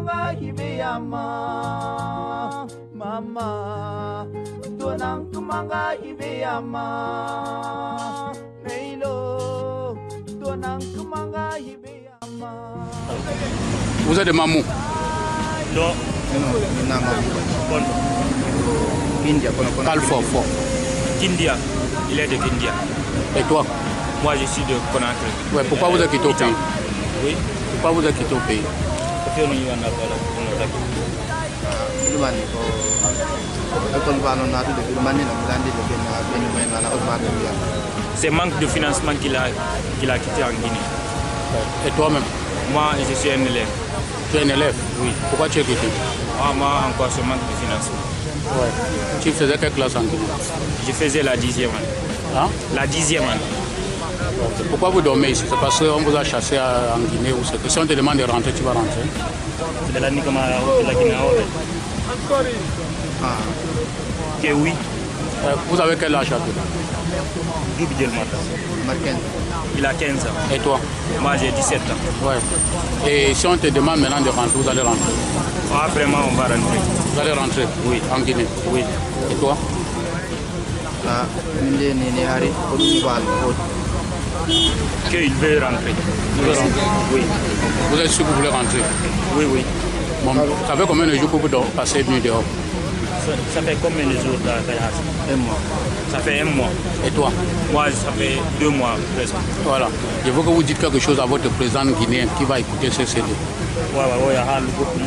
kumanga hibeyama mama tonang kumanga hibeyama neilo tonang kumanga hibeyama. Vous êtes de Mamou? Non. Bon. India. Parle fort. Kindia. Il est de Kindia. Et toi? Moi, je suis de Conakry. Ouais, pourquoi vous êtes quitté au pays? Oui. Pourquoi vous êtes quitté au pays? C'est manque de financement qu'il a quitté en Guinée. Et toi-même? Moi, je suis un élève. Tu es un élève? Oui. Pourquoi tu es quitté? Moi, encore ce manque de financement. Ouais. Tu faisais quelle classe en Guinée? Je faisais la 10e année. Hein? La 10e année. Pourquoi vous dormez ici? C'est parce qu'on vous a chassé en Guinée ou c'est que si on te demande de rentrer, tu vas rentrer? Que oui. Vous avez quel âge à peu? Il a 15 ans. Et toi? Moi, j'ai 17 ans. Ouais. Et si on te demande maintenant de rentrer, vous allez rentrer? Ah, vraiment, on va rentrer. Vous allez rentrer? Oui. En Guinée? Oui. Et toi? Qu'il veut rentrer. Oui. Vous êtes sûr que vous voulez rentrer? Oui, oui. Bon, ça fait combien de jours que vous passez nuit dehors? Ça fait combien de jours dans Un mois. Ça fait un mois. Et toi? Moi, ça fait 2 mois presque. Voilà. Je veux que vous dites quelque chose à votre président guinéen qui va écouter ce CD. Oui, il y a beaucoup de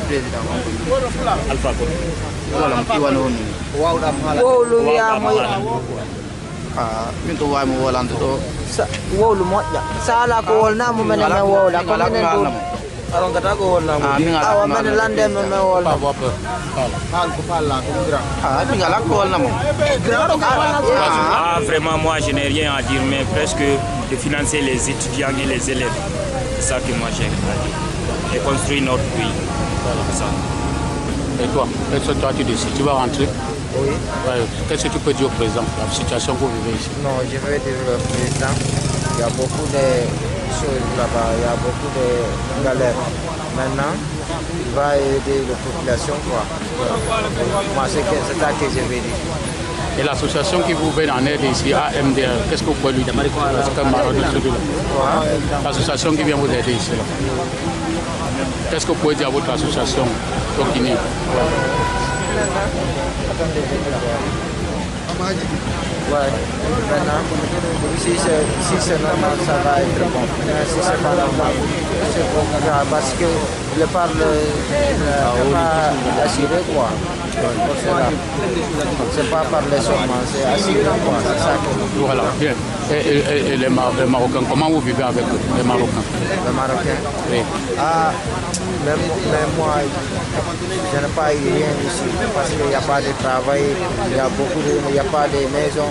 président. Alpha Condé. Vraiment, moi, je n'ai rien à dire, mais presque de financer les étudiants et les élèves. C'est ça que moi j'ai à dire. Et construire notre pays. C'est ça. Et toi, qu'est-ce que toi tu décides? Tu vas rentrer? Oui. Ouais. Qu'est-ce que tu peux dire au président, la situation que vous vivez ici? Non, je vais dire au président, il y a beaucoup de choses là-bas, il y a beaucoup de galères. Maintenant, il va aider la population, quoi. Moi, c'est ça que je vais dire. Et l'association qui vous vient en aide ici, AMDR, qu'est-ce que vous pouvez lui dire? L'association qui vient vous aider ici, là. Qu'est-ce que vous pouvez dire à votre association au Guinée? Ouais, maintenant, si c'est normal, ça va être bon. Si c'est pas normal, c'est bon. Parce que le parle n'est pas assuré, quoi. C'est pas parler seulement, c'est assuré, quoi. C'est ça que... Voilà, bien. Et les Marocains, comment vous vivez avec eux, les Marocains? Les Marocains? Oui. Même moi, je n'ai pas eu rien ici parce qu'il n'y a pas de travail, il n'y a pas de maison.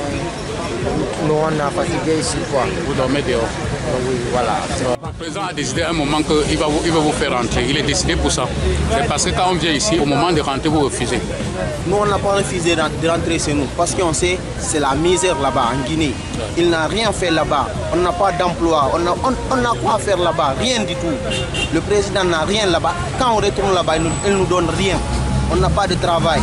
Nous, on a fatigué ici, quoi. Vous dormez dehors? Oui, voilà. Le président a décidé à un moment qu'il va vous faire rentrer. Il est décidé pour ça. C'est parce que quand on vient ici, au moment de rentrer, vous refusez. Nous, on n'a pas refusé de rentrer chez nous parce qu'on sait c'est la misère là-bas en Guinée. Il n'a rien fait là-bas. On n'a pas d'emploi. On n'a quoi faire là-bas. Rien du tout. Le président n'a rien là-bas. Quand on retourne là-bas, il ne nous donne rien. On n'a pas de travail.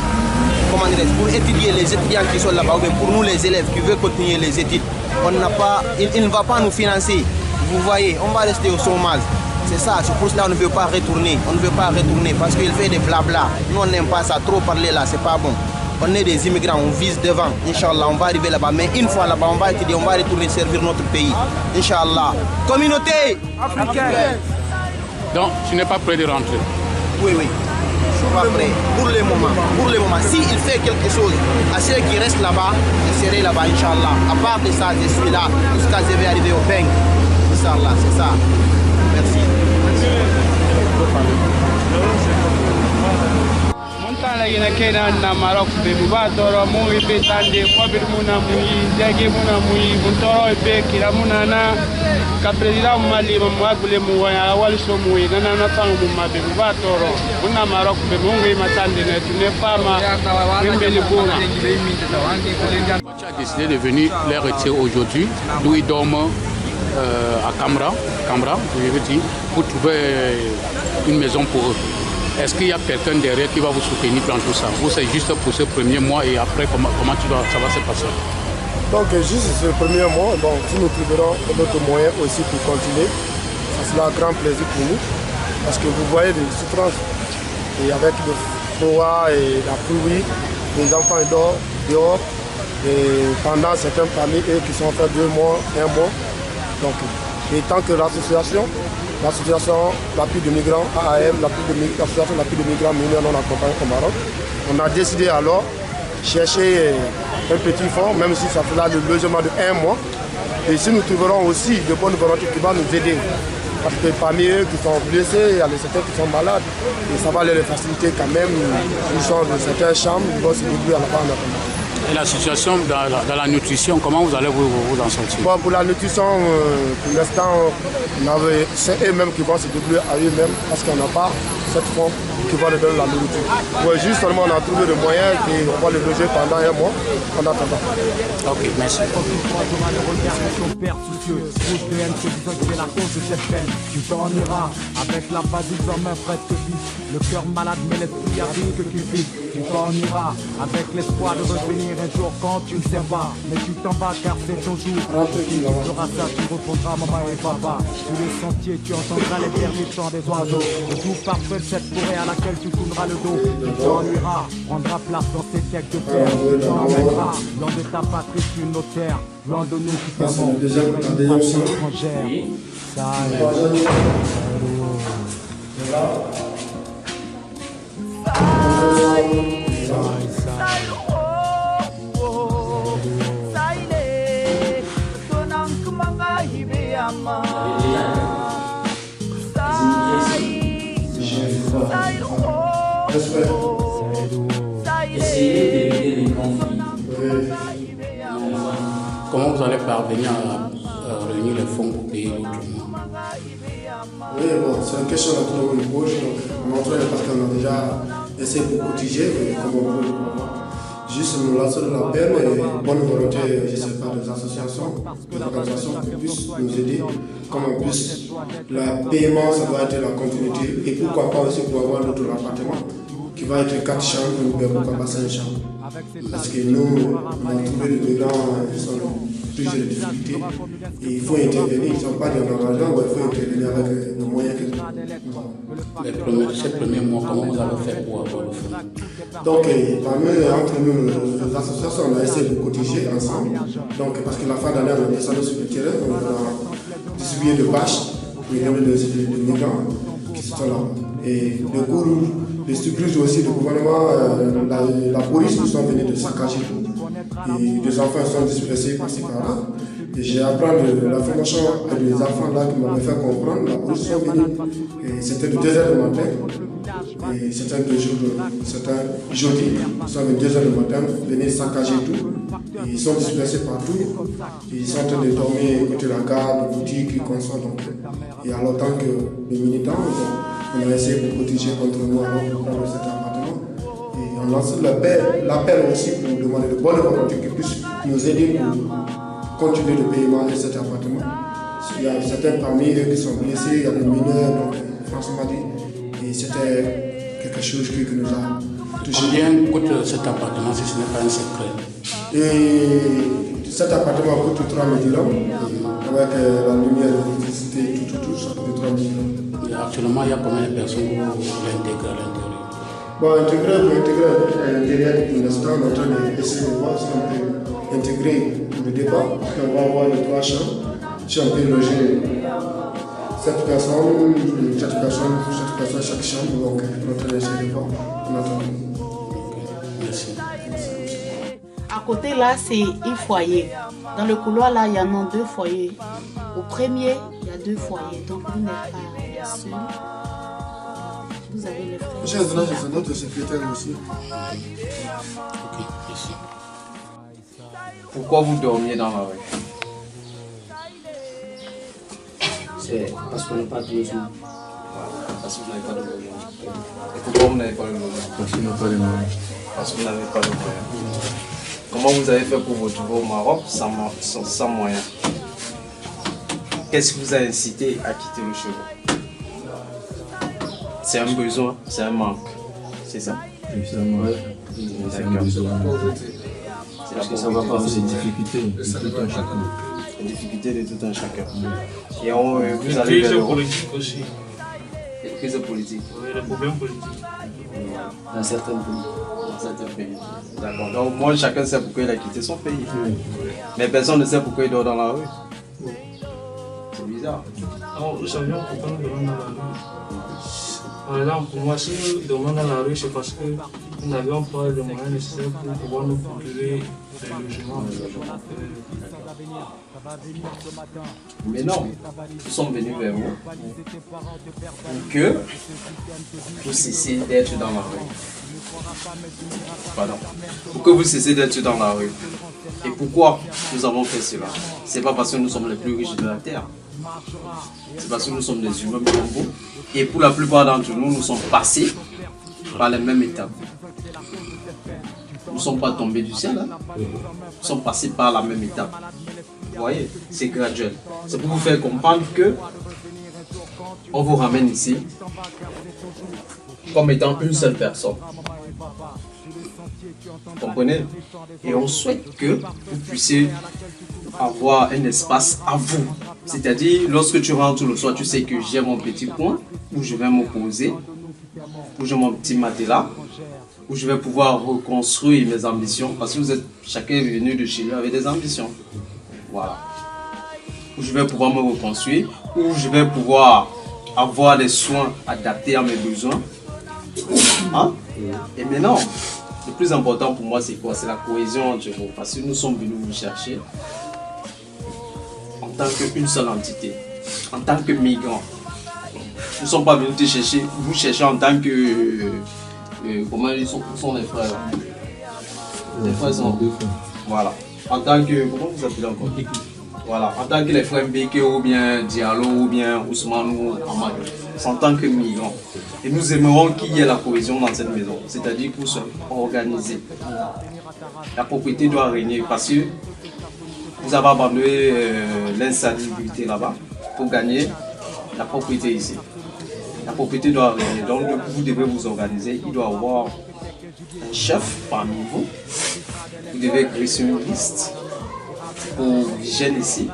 Comment dire, pour étudier les étudiants qui sont là-bas, ou bien pour nous les élèves qui veulent continuer les études, on n'a pas, il ne va pas nous financer. Vous voyez, on va rester au chômage. C'est ça, c'est pour cela qu'on ne veut pas retourner. On ne veut pas retourner parce qu'il fait des blabla. Nous, on n'aime pas ça, trop parler là, c'est pas bon. On est des immigrants, on vise devant. Inch'Allah, on va arriver là-bas. Mais une fois là-bas, on va étudier, on va retourner servir notre pays. Inch'Allah. Communauté africaine. Donc, tu n'es pas prêt de rentrer? Oui, oui. Je suis pas prêt. Pour le moment. S'il fait quelque chose à ceux qui restent là-bas, je serai là-bas, Inch'Allah. À part de ça, je suis là jusqu'à ce que je vais arriver au Beng. Inch'Allah, c'est ça. Merci. Montana ina kenan na Maroc be buba toro mu be tande ko bir muna mu jage muna mu toro be kira muna na ka president mali mo agule mu wa wal so mu na na tang mu ma be buba toro muna Maroc be mu ngi matande ne tu ne fama ngbe le bona. Tu as décidé de venir les retirer aujourd'hui, d'où ils dorment à Camra, je veux dire, pour trouver une maison pour eux. Est-ce qu'il y a quelqu'un derrière qui va vous soutenir dans tout ça? Ou c'est juste pour ce premier mois et après, ça va se passer? Donc, juste ce premier mois, donc, si nous trouverons d'autres moyens aussi pour continuer, ça sera un grand plaisir pour nous. Parce que vous voyez des souffrances. Et avec le froid et la pluie, les enfants dehors. Et pendant certaines familles, eux qui sont fait 2 mois, 1 mois. Donc, et tant que l'association l'appui de migrants, AAM, l'association l'appui de migrants mineurs non accompagnés au Maroc, on a décidé alors chercher un petit fonds, même si ça fera le logement de 1 mois. Et si nous trouverons aussi de bonnes volontés qui vont nous aider, parce que parmi eux qui sont blessés, il y a certains qui sont malades, et ça va les faciliter quand même. Ils sont dans certaines chambres, ils vont se débrouiller à la bande. Et la situation dans la nutrition, comment vous allez vous en sortir? Bon, pour la nutrition, pour l'instant, c'est eux-mêmes qui vont se débrouiller à eux-mêmes parce qu'on n'a pas cette forme qui va leur donner la nourriture. Ouais, juste seulement on a trouvé le moyen et on va le loger pendant 1 mois en attendant. Ok, merci. Tu t'en iras avec la valise en main presque vide. Le cœur malade mais l'esprit arrive que tu vis. Tu t'en iras avec l'espoir de revenir un jour quand tu ne sais pas. Mais tu t'en vas car c'est ton jour. Tu feras ça, tu répondras maman et papa. Tous les sentiers tu entendras les derniers chants des oiseaux. Le tout parfait de cette forêt à laquelle tu tourneras le dos. Tu t'en iras, prendras place dans ces têtes de terre. Tu t'emmèneras loin de ta patrie sur nos terres. Loin de nous qui t'aimons, une patrie étrangère. Ça Comment vous allez parvenir à réunir les fonds pour payer l'autre mois? Oui, bon, c'est une question à tout le monde gauche. On est en train de parce qu'on a déjà essayé de cotiser, comme on peut. Juste nous lancer de l'appel et bonne volonté, je ne sais pas, des associations, des organisations qui puissent nous aider. Comme en plus, le paiement, ça doit être la continuité. Et pourquoi pas aussi pour avoir notre appartement qui va être 4 chambres, mais pourquoi pas 5 chambres. Parce que nous, on a trouvé les migrants, ils sont plusieurs difficultés. Et il faut intervenir, ils ne sont pas dans l'argent, il faut intervenir avec les moyens que nous avons. Ces premiers mois, comment vous allez faire pour avoir le fonds? Donc, entre nous, les associations, on a essayé de cotiser ensemble. Donc, parce que la fin d'année, on a descendu sur le terrain, on a distribué des bâches pour les migrants qui sont là. Et le cours, les structures aussi, le gouvernement, la police, nous sont venus de saccager tout. Et des enfants sont dispersés par-ci par-là. Et j'ai appris de la formation à des enfants là qui m'avaient fait comprendre. La police sont venus. Et c'était de 2h du matin. Et certains jeudi, ils sont venus 2h du matin, venir saccager tout. Et ils sont dispersés partout. Et ils sont en train de dormir côté de la gare, les boutiques, les consoles. Et alors, tant que les militants, on a essayé de protéger contre nous alors pour prendre cet appartement. Et on lance l'appel aussi pour demander de bonnes volontés qui puissent nous aider pour continuer le paiement de cet appartement. Il y a certains parmi eux qui sont blessés, il y a des mineurs, donc François m'a dit. Et c'était quelque chose qui nous a touché. Combien coûte cet appartement si ce n'est pas un secret? Et cet appartement coûte 3 000 dirhams, avec la lumière, l'électricité, tout, ça coûte 3 000 dirhams. Actuellement, il y a combien de personnes qui vont l'intégrer à l'intérieur? Bon, intégrer à l'intérieur, pour l'instant, on est en train d'essayer de voir si on peut intégrer pour le départ. On va avoir les 3 chambres. Si on peut loger 7 personnes chaque chambre, donc on est en train d'essayer de voir. On attend. Merci. À côté là, c'est un foyer. Dans le couloir là, il y en a 2 foyers. Au premier, il y a 2 foyers. Donc vous n'êtes pas seul. Vous avez les frères. C'est notre secrétaire aussi. Ok, merci. Pourquoi vous dormiez dans la rue? C'est parce qu'on n'a pas de logement. Parce que vous n'avez pas de logement. Et pourquoi vous n'avez pas de logement? Parce qu'on n'a pas de moyens. Parce que vous n'avez pas de moyens. Comment vous avez fait pour vous retrouver au Maroc sans moyens? Qu'est-ce qui vous a incité à quitter le cheval? C'est un besoin, c'est un manque, c'est ça? Oui, c'est un manque. C'est un besoin. Parce que ça va pas, c'est les difficultés de tout un chacun. Les difficultés de tout un chacun. Et vous allez vers politique aussi. Les crises politiques. Oui, les problèmes politiques. Dans certains pays. D'accord. Donc, moi, chacun sait pourquoi il a quitté son pays. Mais personne ne sait pourquoi il dort dans la rue. C'est bizarre. Alors, nous savions pourquoi nous dormons dans la rue. Par exemple, pour moi, si nous dormons dans la rue, c'est parce que nous n'avions pas les moyens nécessaires pour pouvoir nous procurer des logements. Mais non, nous sommes venus vers vous pour que vous cessiez d'être dans la rue. Pardon. Pour que vous cessiez d'être dans la rue. Et pourquoi nous avons fait cela? C'est pas parce que nous sommes les plus riches de la terre. C'est parce que nous sommes des humains comme vous. Et pour la plupart d'entre nous, nous sommes passés par les mêmes étapes. Nous ne sommes pas tombés du ciel. Hein? Nous sommes passés par la même étape. Vous voyez, c'est graduel. C'est pour vous faire comprendre que on vous ramène ici comme étant une seule personne. Vous comprenez? Et on souhaite que vous puissiez avoir un espace à vous. C'est-à-dire, lorsque tu rentres le soir, tu sais que j'ai mon petit coin où je vais me poser, où j'ai mon petit matelas, où je vais pouvoir reconstruire mes ambitions. Parce que vous êtes chacun venu de chez lui avec des ambitions. Voilà. Où je vais pouvoir me reconstruire, où je vais pouvoir avoir des soins adaptés à mes besoins. Hein? Et maintenant, le plus important pour moi, c'est quoi? C'est la cohésion entre vous. Parce que nous sommes venus vous chercher en tant qu'une seule entité, en tant que migrants. Nous ne sommes pas venus te chercher, vous chercher en tant que... comment ils sont les frères? Les frères sont deux frères. Voilà. En tant que... Comment vous appelez encore? Voilà. En tant que les frères Mbeke ou bien Diallo ou bien Ousmane ou Amadou. C'est en tant que migrants. Et nous aimerons qu'il y ait la cohésion dans cette maison. C'est-à-dire pour se organiser. La propriété doit régner parce que vous avez abandonné l'insalubrité là-bas pour gagner la propriété ici. La propriété doit régner. Donc vous devez vous organiser. Il doit y avoir un chef parmi vous. Vous devez créer sur une liste pour l'hygiène ici,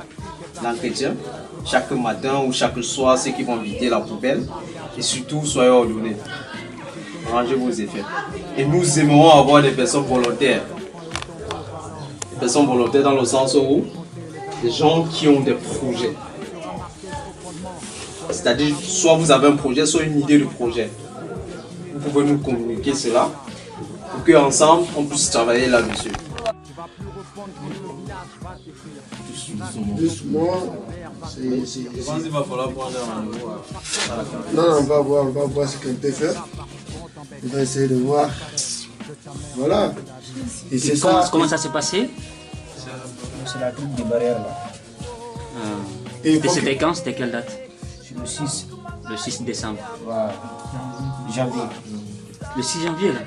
l'entretien, chaque matin ou chaque soir, ceux qui vont vider la poubelle. Et surtout, soyez ordonnés. Rangez vos effets. Et nous aimerons avoir des personnes volontaires. Des personnes volontaires dans le sens où des gens qui ont des projets. C'est-à-dire, soit vous avez un projet, soit une idée de projet. Vous pouvez nous communiquer cela pour qu'ensemble, on puisse travailler là-dessus. Doucement, Je pense qu'il va falloir prendre un rendez-vous. Non, on va voir ce qu'on peut faire. On va essayer de voir. Voilà. Et c'est ça. Comment ça s'est passé? C'est la coupe des barrières là. Et c'était quand? C'était quelle date? Le 6. Le 6 décembre. Voilà. Janvier. Le 6 janvier là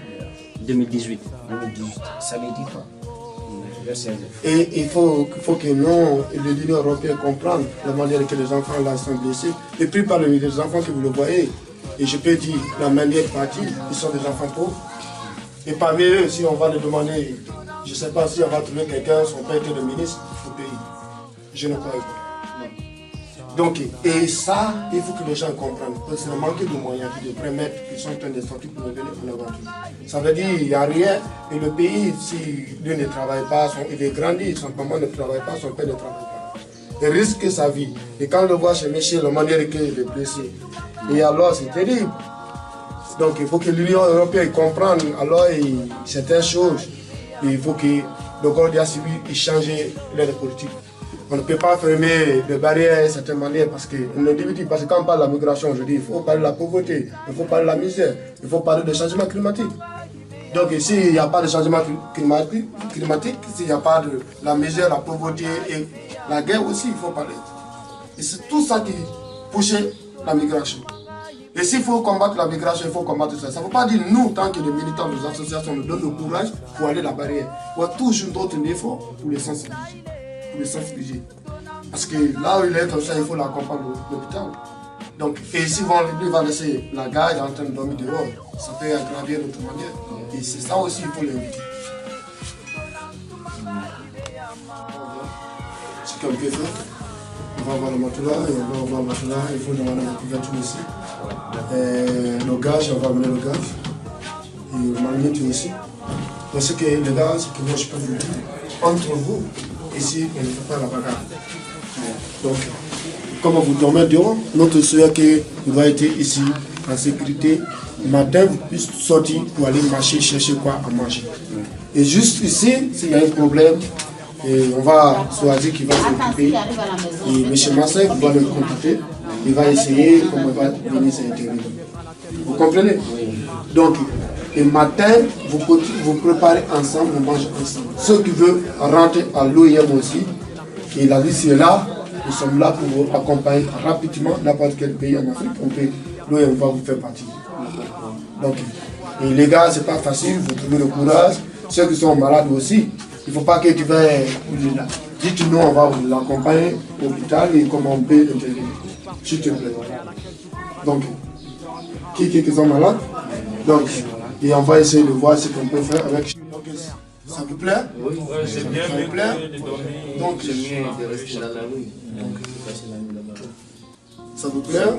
2018. 2018. Samedi quoi. Et il faut que nous, l'Union européenne, comprenne la manière que les enfants là sont blessés. Et puis par les enfants que vous le voyez, et je peux dire la manière partie, ils sont des enfants pauvres. Et parmi eux, si on va leur demander, je ne sais pas si on va trouver quelqu'un, son père était le ministre au pays. Je ne crois pas. Donc, et ça, il faut que les gens comprennent. Parce que c'est le manque de moyens qui devraient mettre, qui sont en train de sortir pour revenir en aventure. Ça veut dire qu'il n'y a rien. Et le pays, si lui ne travaille pas, il est grandi, son maman ne travaille pas, son père ne travaille pas. Il risque sa vie. Et quand on le voit chez Michel, la manière qu'il est blessé, et alors c'est terrible. Donc il faut que l'Union européenne comprenne alors certaines choses. Il faut que le Guardia civil change l'aide politique. On ne peut pas fermer les barrières d'une certaine manière parce que quand on parle de la migration, je dis il faut parler de la pauvreté, il faut parler de la misère, il faut parler du changement climatique. Donc s'il n'y a pas de changement climatique, s'il n'y a pas de la misère, la pauvreté et la guerre aussi, il faut parler. Et c'est tout ça qui pousse la migration. Et s'il faut combattre la migration, il faut combattre ça. Ça ne veut pas dire nous, tant que les militants des associations nous donnent le courage pour aller à la barrière. Il faut toujours d'autres efforts pour les sensibiliser. Parce que là où il est comme ça, il faut l'accompagner à l'hôpital. Donc, et si lui va laisser la gare en train de dormir dehors, ça peut aggraver de toute manière. Et c'est ça aussi, il faut l'éviter. Ce qu'on peut faire, on va avoir le matelas, et on va avoir le matelas, il faut demander la couverture aussi. Le gage, on va amener le gage. Et le magnéto aussi. Parce que le gaz, que moi je peux vous dire, entre vous, ici, on ne fait pas la bagarre. Donc, comme vous dormez dehors, notre souhait qu'il va être ici en sécurité. Le matin, vous puissiez sortir pour aller marcher, chercher quoi à manger. Et juste ici, s'il y a un problème, et on va choisir qui va s'occuper. Et M. Massé va le contacter. Il va essayer comment il va venir s'intervenir. Vous comprenez? Donc, le matin, vous préparez ensemble, vous mangez ensemble. Ceux qui veulent rentrer à l'OIM aussi, et la liste est là, nous sommes là pour vous accompagner rapidement n'importe quel pays en Afrique. L'OIM va vous faire partie. Donc, et les gars, c'est pas facile, vous trouvez le courage. Ceux qui sont malades aussi, il ne faut pas que tu vas. Dites-nous, on va vous l'accompagner à l'hôpital et comment on peut intervenir. S'il te plaît. Donc, qui sont malades, donc, et on va essayer de voir ce qu'on peut faire avec. Donc, ça vous plaît? Oui, c'est bien, ça vous plaît? Donc, c'est mieux de rester dans la rue. Donc, ça vous plaît?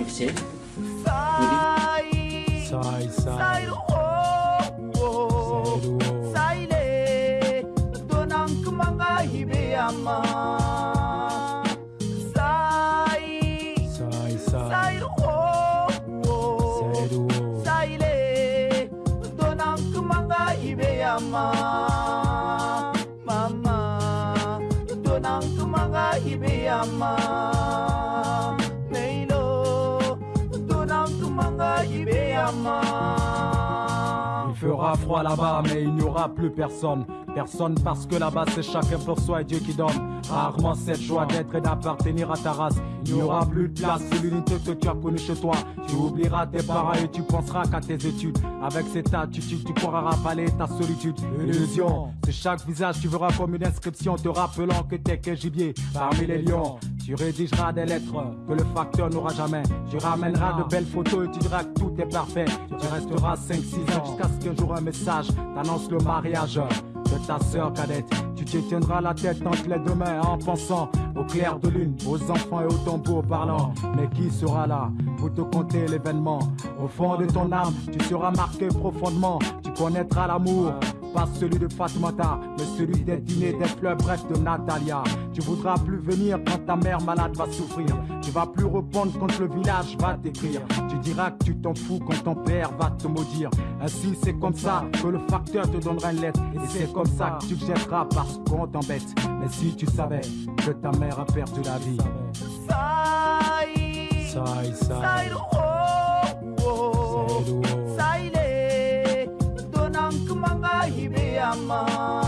Il fera froid là-bas, mais il n'y aura plus personne. Personne parce que là-bas c'est chacun pour soi et Dieu qui donne. Rarement cette joie d'être et d'appartenir à ta race. Il n'y aura plus de place, c'est l'unité que tu as connue chez toi. Tu oublieras tes parents et tu penseras qu'à tes études. Avec cette attitude, tu pourras ravaler ta solitude. Illusion, c'est chaque visage tu verras comme une inscription te rappelant que t'es que gibier parmi les lions. Tu rédigeras des lettres que le facteur n'aura jamais. Tu ramèneras de belles photos et tu diras que tout est parfait. Tu resteras 5-6 ans jusqu'à ce qu'un jour un message t'annonce le mariage de ta sœur cadette. Tu te tiendras la tête entre les deux mains en pensant au clair de lune, aux enfants et aux tambours parlant. Mais qui sera là pour te conter l'événement? Au fond de ton âme, tu seras marqué profondément. Tu connaîtras l'amour, pas celui de Fatoumata, mais celui des dîners, des fleurs, bref de Natalia. Tu voudras plus venir quand ta mère malade va souffrir. Tu vas plus répondre quand le village va t'écrire. Tu diras que tu t'en fous quand ton père va te maudire. Ainsi c'est comme ça que le facteur te donnera une lettre. Et c'est comme ça que tu te jetteras parce qu'on t'embête. Mais si tu savais que ta mère a perdu la vie. Saile, donang kumanga hibeyama.